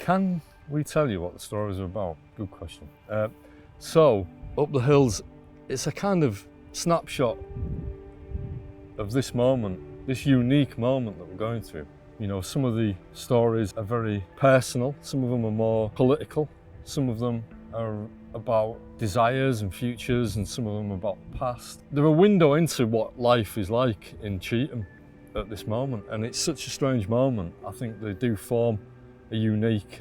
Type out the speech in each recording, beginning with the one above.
Can we tell you what the stories are about? Good question. So, Up the Hills, it's a kind of snapshot of this moment, this unique moment that we're going through. You know, some of the stories are very personal, some of them are more political, some of them are about desires and futures, and some of them are about the past. They're a window into what life is like in Cheetham at this moment, and it's such a strange moment. I think they do form a unique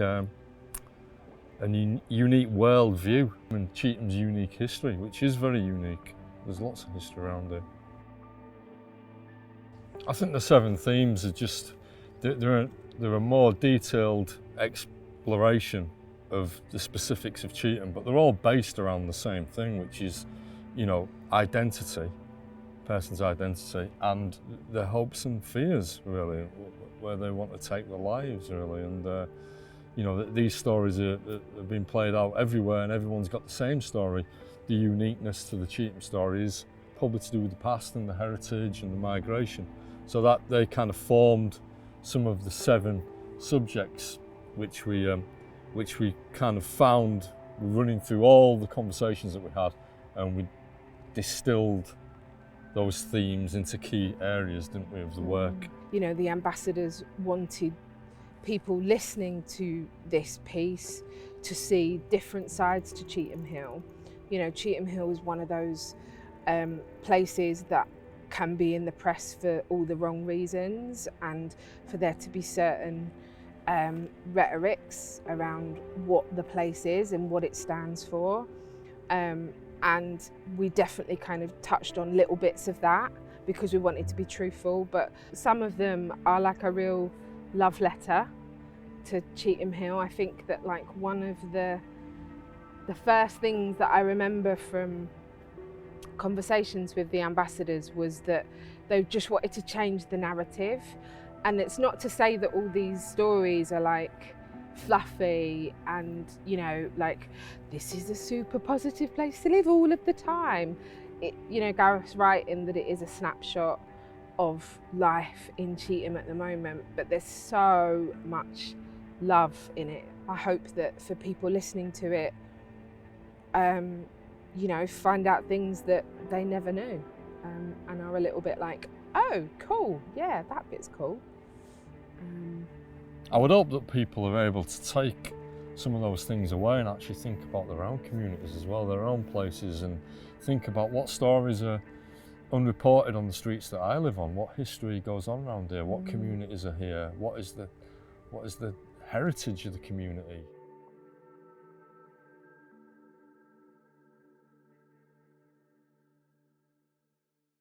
world view and Cheetham's unique history, which is very unique. There's lots of history around it. I think the 7 themes are just, they're a more detailed exploration of the specifics of Cheetham, but they're all based around the same thing, which is, you know, identity, person's identity, and their hopes and fears, really, where they want to take their lives, really. And you know, these stories have been played out everywhere, and everyone's got the same story. The uniqueness to the Cheetham story is probably to do with the past and the heritage and the migration. So that they kind of formed some of the 7 subjects which we kind of found running through all the conversations that we had, and we distilled those themes into key areas, didn't we, of the work. You know, the ambassadors wanted people listening to this piece to see different sides to Cheetham Hill. You know, Cheetham Hill is one of those places that can be in the press for all the wrong reasons, and for there to be certain rhetorics around what the place is and what it stands for. And we definitely kind of touched on little bits of that because we wanted to be truthful, but some of them are like a real love letter to Cheetham Hill. I think that like one of the first things that I remember from conversations with the ambassadors was that they just wanted to change the narrative. And it's not to say that all these stories are like fluffy and, you know, like this is a super positive place to live all of the time. You know, Gareth's right in that it is a snapshot of life in Cheetham at the moment, but there's so much love in it. I hope that for people listening to it, you know, find out things that they never knew, and are a little bit like, oh, cool, yeah, that bit's cool. I would hope that people are able to take some of those things away and actually think about their own communities as well, their own places, and think about what stories are unreported on the streets that I live on, what history goes on around here, what communities are here, what is the heritage of the community.